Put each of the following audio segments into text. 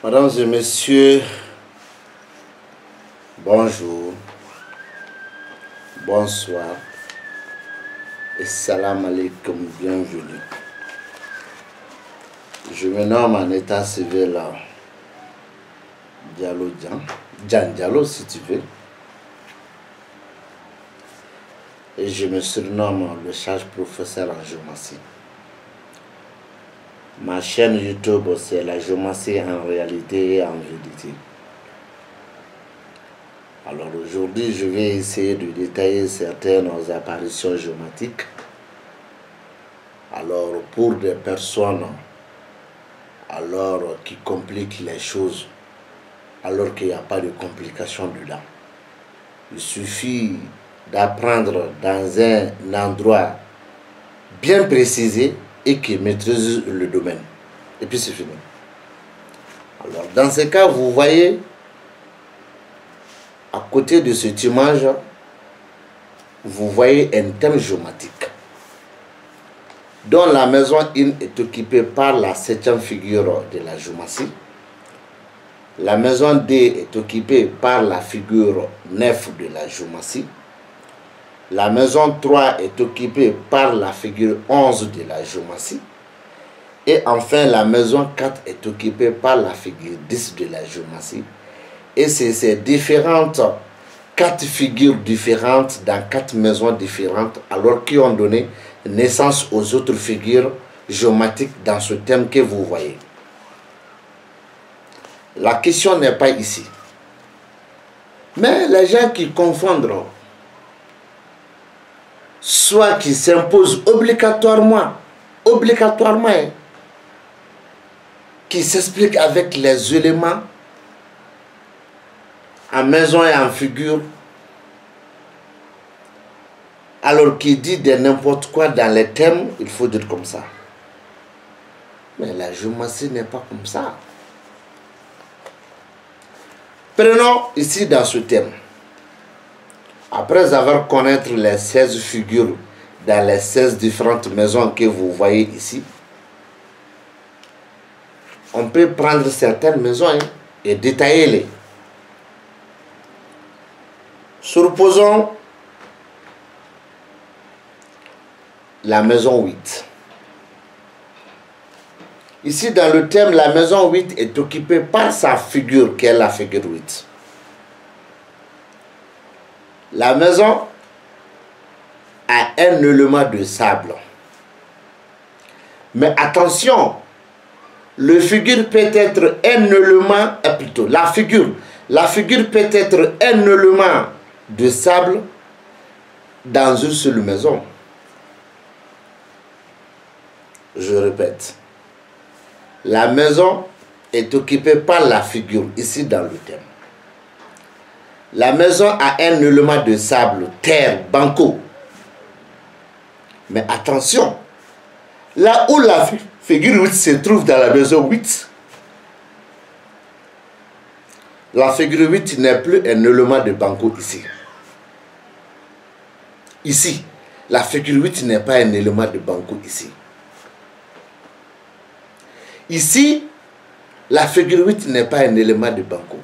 Mesdames et messieurs, bonjour, bonsoir et salam alaikum, bienvenue. Je me nomme en état civil Diallo Dian Diallo si tu veux. Et je me surnomme le sage professeur en géométrie. Ma chaîne YouTube, c'est la géométrie en réalité et en vérité. Alors aujourd'hui, je vais essayer de détailler certaines apparitions géométriques. Alors pour des personnes qui compliquent les choses, alors qu'il n'y a pas de complications dedans. Il suffit d'apprendre dans un endroit bien précisé et qui maîtrise le domaine. Et puis c'est fini. Alors dans ce cas, vous voyez, à côté de cette image, vous voyez un thème géométrique dont la maison 1 est occupée par la 7e figure de la géométrie. La maison D est occupée par la figure 9 de la géométrie. La maison 3 est occupée par la figure 11 de la géométrie. Et enfin, la maison 4 est occupée par la figure 10 de la géométrie. Et c'est ces différentes 4 figures différentes dans 4 maisons différentes, alors qui ont donné naissance aux autres figures géométriques dans ce thème que vous voyez. La question n'est pas ici. Mais les gens qui confondent, soit qui s'imposent obligatoirement, qui s'expliquent avec les éléments en maison et en figure, alors qu'il dit de n'importe quoi dans les thèmes, il faut dire comme ça. Mais la géométrie n'est pas comme ça. Prenons ici dans ce thème. Après avoir connaître les 16 figures dans les 16 différentes maisons que vous voyez ici, on peut prendre certaines maisons et détailler-les. Supposons la maison 8. Ici, dans le thème, la maison 8 est occupée par sa figure, qui est la figure 8. La maison a un élément de sable. Mais attention, le figure peut être un élément, plutôt, la figure peut être un élément de sable dans une seule maison. Je répète. La maison est occupée par la figure, ici dans le thème. La maison a un élément de sable, terre, banco. Mais attention, là où la figure 8 se trouve dans la maison 8, la figure 8 n'est plus un élément de banco ici. Ici, la figure 8 n'est pas un élément de banco ici. Ici, la figure 8 n'est pas un élément de banco.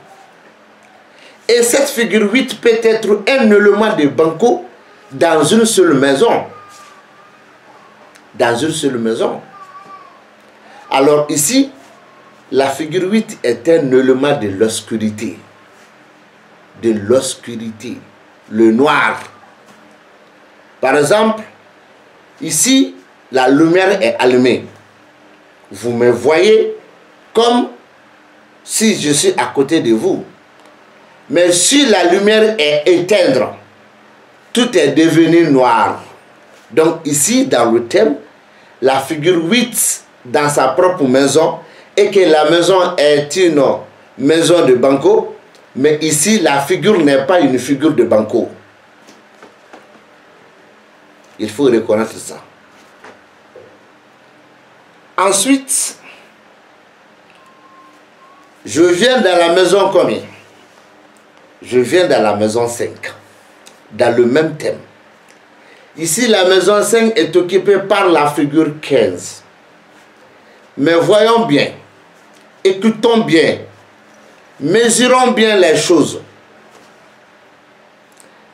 Et cette figure 8 peut être un élément de banco dans une seule maison. Dans une seule maison. Alors ici, la figure 8 est un élément de l'obscurité. De l'obscurité. Le noir. Par exemple, ici, la lumière est allumée. Vous me voyez comme si je suis à côté de vous. Mais si la lumière est éteinte, tout est devenu noir. Donc ici, dans le thème, la figure 8 dans sa propre maison, et que la maison est une maison de banco, mais ici, la figure n'est pas une figure de banco. Il faut reconnaître ça. Ensuite, je viens dans la maison combien? Je viens dans la maison 5, dans le même thème. Ici, la maison 5 est occupée par la figure 15. Mais voyons bien, écoutons bien Mesurons bien les choses.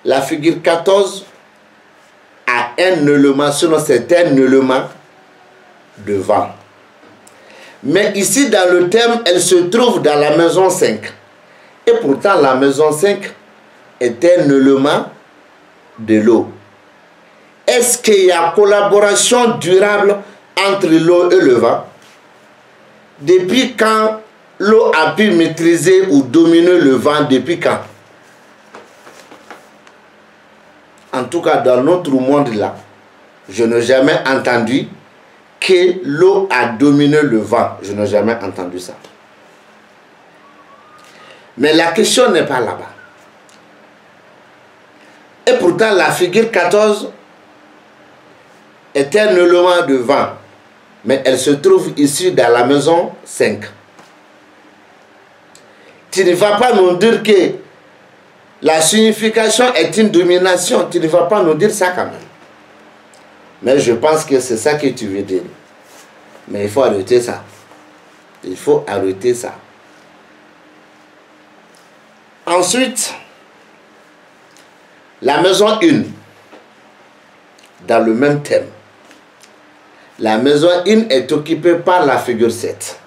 La figure 14 a un élément, sinon c'est un élément de vent. Mais ici, dans le thème, elle se trouve dans la maison 5. Et pourtant, la maison 5 est un élément de l'eau. Est-ce qu'il y a collaboration durable entre l'eau et le vent? Depuis quand l'eau a pu maîtriser ou dominer le vent? Depuis quand? En tout cas, dans notre monde-là, je n'ai jamais entendu que l'eau a dominé le vent. Je n'ai jamais entendu ça. Mais la question n'est pas là-bas. Et pourtant, la figure 14 est un élément de vent. Mais elle se trouve ici dans la maison 5. Tu ne vas pas nous dire que la signification est une domination. Tu ne vas pas nous dire ça quand même. Mais je pense que c'est ça que tu veux dire. Mais il faut arrêter ça. Il faut arrêter ça. Ensuite, la maison 1, dans le même thème. La maison 1 est occupée par la figure 7.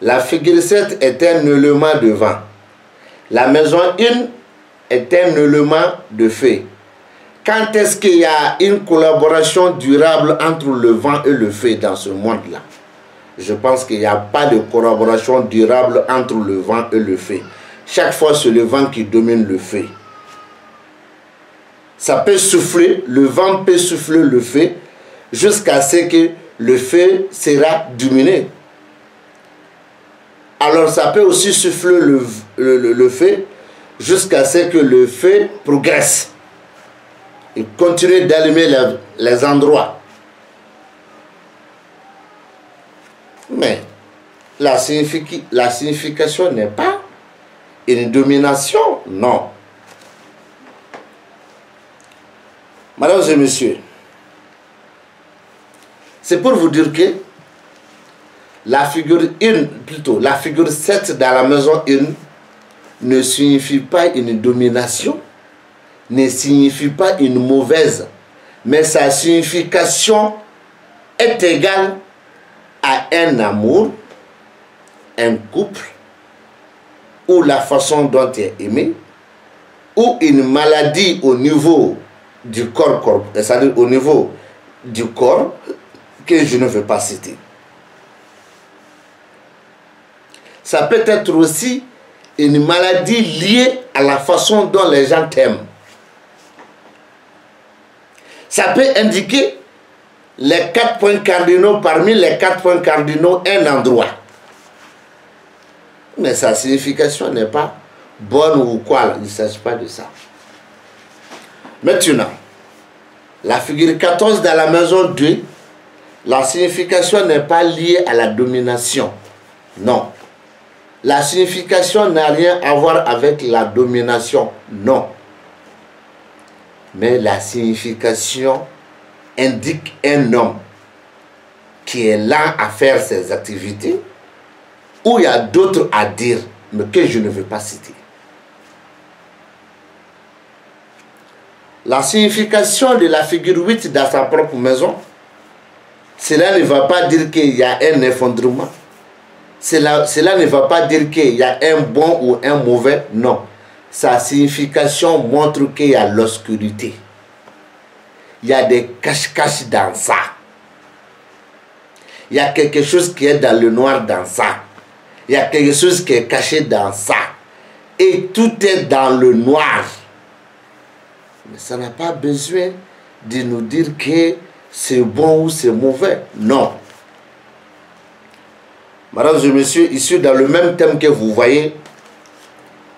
La figure 7 est un élément de vent. La maison 1 est un élément de feu. Quand est-ce qu'il y a une collaboration durable entre le vent et le feu dans ce monde-là? Je pense qu'il n'y a pas de collaboration durable entre le vent et le feu. Chaque fois, c'est le vent qui domine le feu. Ça peut souffler, le vent peut souffler le feu jusqu'à ce que le feu sera dominé. Alors, ça peut aussi souffler le feu jusqu'à ce que le feu progresse. Et continuer d'allumer les endroits. Mais la signification n'est pas une domination, non. Mesdames et messieurs, c'est pour vous dire que la figure 1, plutôt, la figure 7 dans la maison 1 ne signifie pas une domination, ne signifie pas une mauvaise, mais sa signification est égale à un amour, un couple, ou la façon dont tu es aimé, ou une maladie au niveau du corps, c'est-à-dire au niveau du corps, que je ne veux pas citer. Ça peut être aussi une maladie liée à la façon dont les gens t'aiment. Ça peut indiquer les 4 points cardinaux, parmi les 4 points cardinaux, un endroit. Mais sa signification n'est pas bonne ou quoi, il ne s'agit pas de ça. Maintenant, la figure 14 dans la maison 2, la signification n'est pas liée à la domination. Non. La signification n'a rien à voir avec la domination. Non. Mais la signification indique un homme qui est là à faire ses activités, où il y a d'autres à dire, mais que je ne veux pas citer. La signification de la figure 8 dans sa propre maison, cela ne va pas dire qu'il y a un effondrement. Cela ne va pas dire qu'il y a un bon ou un mauvais, non. Sa signification montre qu'il y a l'obscurité. Il y a des cache-cache dans ça. Il y a quelque chose qui est dans le noir dans ça. Il y a quelque chose qui est caché dans ça. Et tout est dans le noir. Mais ça n'a pas besoin de nous dire que c'est bon ou c'est mauvais. Non. Mesdames et messieurs, ici dans le même thème que vous voyez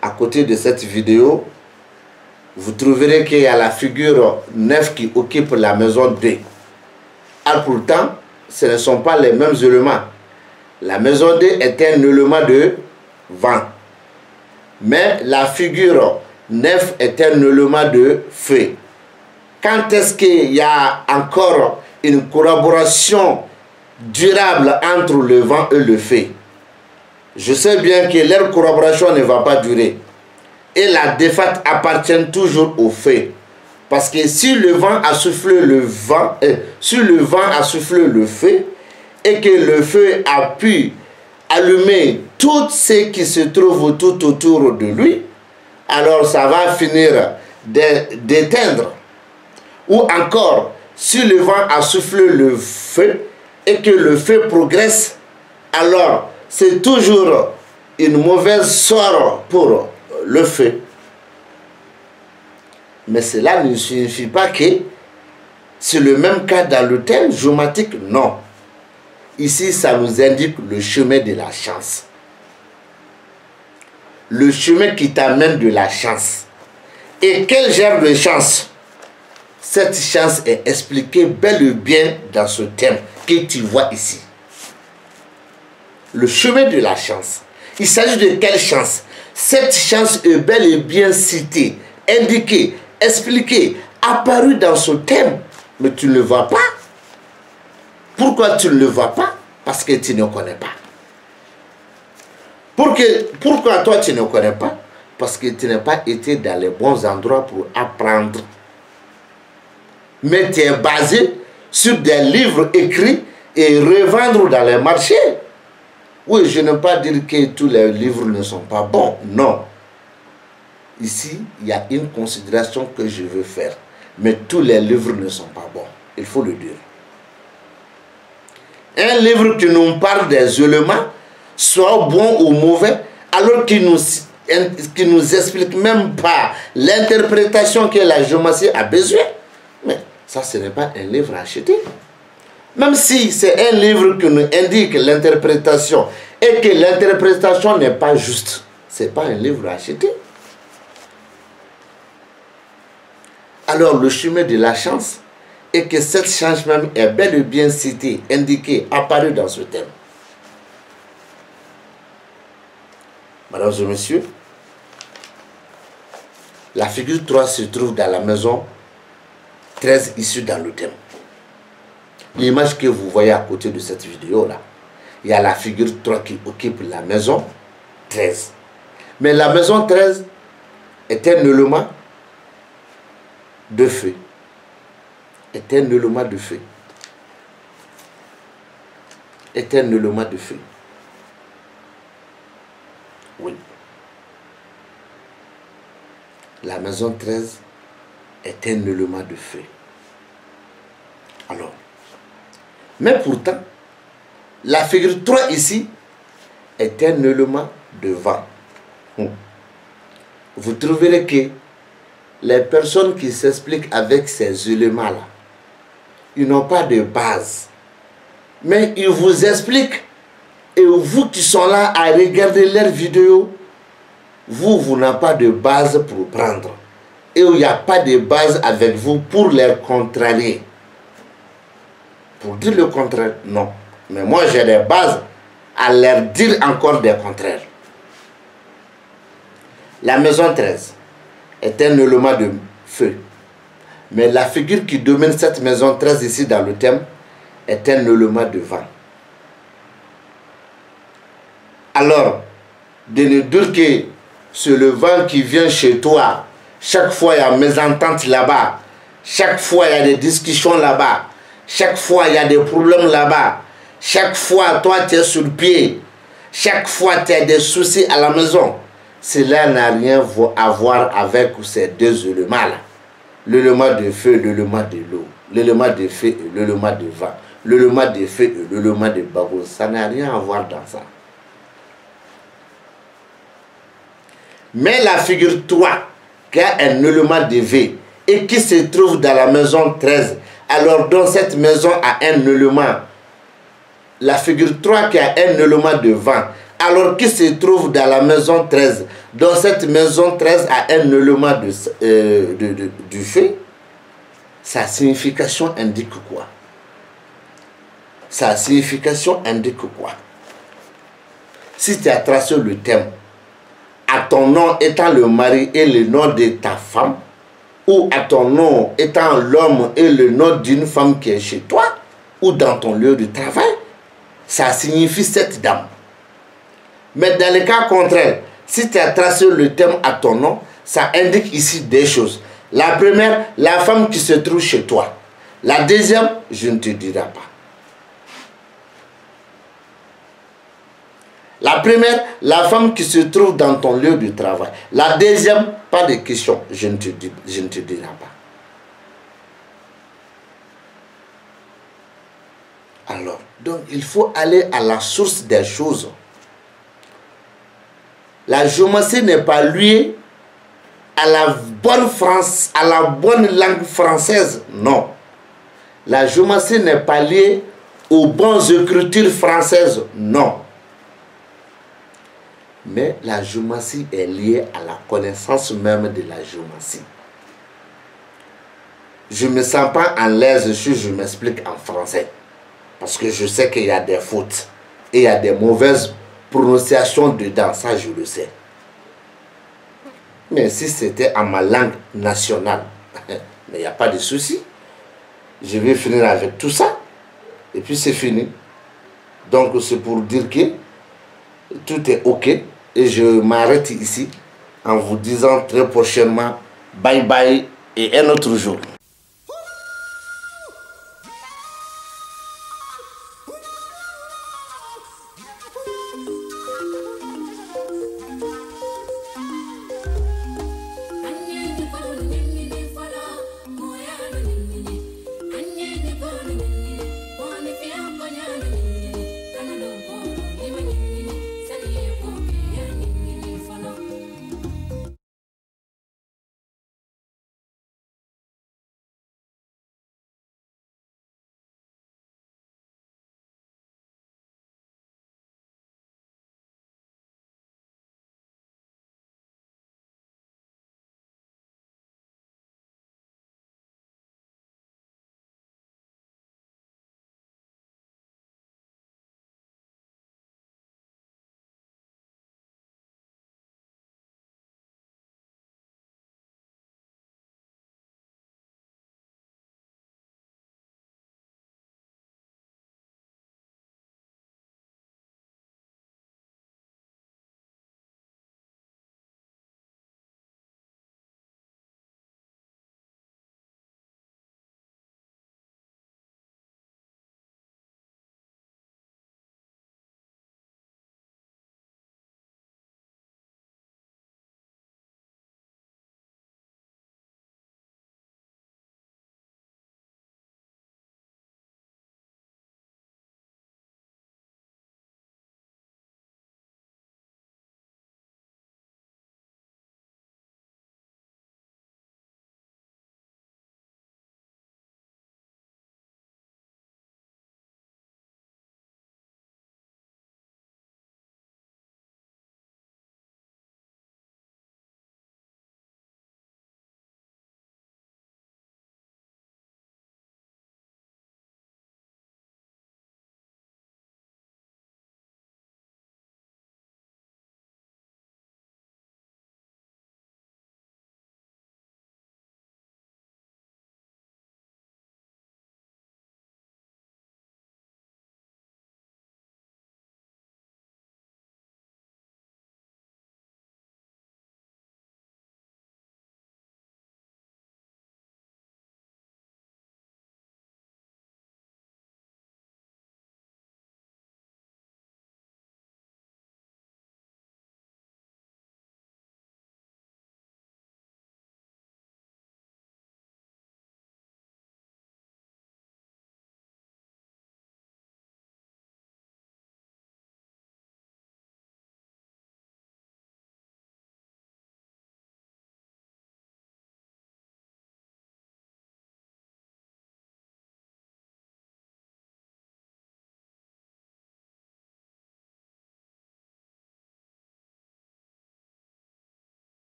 à côté de cette vidéo, vous trouverez qu'il y a la figure 9 qui occupe la maison 2. Alors pourtant, ce ne sont pas les mêmes éléments. La maison 2 est un élément de vent. Mais la figure 9 est un élément de feu. Quand est-ce qu'il y a encore une collaboration durable entre le vent et le feu? Je sais bien que leur collaboration ne va pas durer. Et la défaite appartient toujours au feu. Parce que si le vent a soufflé le vent, si le vent a soufflé le feu, et que le feu a pu allumer tout ce qui se trouve tout autour de lui, alors ça va finir d'éteindre. Ou encore, si le vent a soufflé le feu et que le feu progresse, alors c'est toujours une mauvaise sorte pour le feu. Mais cela ne signifie pas que c'est le même cas dans le thème géomatique, non. Ici, ça nous indique le chemin de la chance. Le chemin qui t'amène de la chance. Et quel genre de chance? Cette chance est expliquée bel et bien dans ce thème que tu vois ici. Le chemin de la chance. Il s'agit de quelle chance? Cette chance est bel et bien citée, indiquée, expliquée, apparue dans ce thème. Mais tu ne le vois pas. Pourquoi tu ne le vois pas? Parce que tu ne connais pas. Pourquoi toi tu ne connais pas? Parce que tu n'as pas été dans les bons endroits pour apprendre. Mais tu es basé sur des livres écrits et revendre dans les marchés. Oui, je ne veux pas dire que tous les livres ne sont pas bons. Non. Ici, il y a une considération que je veux faire. Mais tous les livres ne sont pas bons. Il faut le dire. Un livre qui nous parle des éléments, soit bon ou mauvais, alors qu'il nous explique même pas l'interprétation que la géométrie a besoin. Mais ça, ce n'est pas un livre à acheter. Même si c'est un livre qui nous indique l'interprétation et que l'interprétation n'est pas juste, ce n'est pas un livre à acheter. Alors le chemin de la chance est que cette chance même est bel et bien citée, indiquée, apparue dans ce thème. Mesdames et messieurs, la figure 3 se trouve dans la maison 13 issue dans le thème. L'image que vous voyez à côté de cette vidéo-là, il y a la figure 3 qui occupe la maison 13. Mais la maison 13 est un élément de feu. Est un élément de feu. Est un élément de feu. Oui. La maison 13 est un élément de feu. Alors, mais pourtant, la figure 3 ici est un élément de vent. Vous trouverez que les personnes qui s'expliquent avec ces éléments-là, ils n'ont pas de base. Mais ils vous expliquent. Et vous qui sont là à regarder leurs vidéos, vous n'avez pas de base pour prendre. Et il n'y a pas de base avec vous pour les contrarier. Pour dire le contraire, non. Mais moi, j'ai des bases à leur dire encore des contraires. La maison 13 est un élément de feu. Mais la figure qui domine cette maison 13 ici dans le thème est un élément de vent. Alors, de ne dire que c'est le vent qui vient chez toi, chaque fois il y a mésentente là-bas, chaque fois il y a des discussions là-bas, chaque fois il y a des problèmes là-bas, chaque fois toi tu es sur le pied, chaque fois tu as des soucis à la maison, cela n'a rien à voir avec ces deux éléments-là. L'élément de feu et l'élément de l'eau, l'élément de feu et l'élément de vent, l'élément de feu et l'élément de babou, ça n'a rien à voir dans ça. Mais la figure 3, qui a un élément de V et qui se trouve dans la maison 13, alors dans cette maison a un élément, la figure 3 qui a un élément de vent, alors qui se trouve dans la maison 13, dans cette maison 13 a un élément du feu, sa signification indique quoi? Sa signification indique quoi? Si tu as tracé le thème, à ton nom étant le mari et le nom de ta femme, ou à ton nom étant l'homme et le nom d'une femme qui est chez toi, ou dans ton lieu de travail, ça signifie cette dame. Mais dans le cas contraire, si tu as tracé le thème à ton nom, ça indique ici des choses. La première, la femme qui se trouve chez toi. La deuxième, je ne te dirai pas. La première, la femme qui se trouve dans ton lieu de travail. La deuxième, pas de question, je ne te dirai pas. Alors, donc il faut aller à la source des choses. La géomancie n'est pas liée à la bonne langue française, non. La géomancie n'est pas liée aux bonnes écritures françaises, non. Mais la géomancie est liée à la connaissance même de la géomancie. Je ne me sens pas à l'aise si je m'explique en français. Parce que je sais qu'il y a des fautes. Et il y a des mauvaises prononciations dedans, ça je le sais. Mais si c'était en ma langue nationale, mais il n'y a pas de souci. Je vais finir avec tout ça. Et puis c'est fini. Donc c'est pour dire que tout est ok. Et je m'arrête ici en vous disant très prochainement bye bye et un autre jour.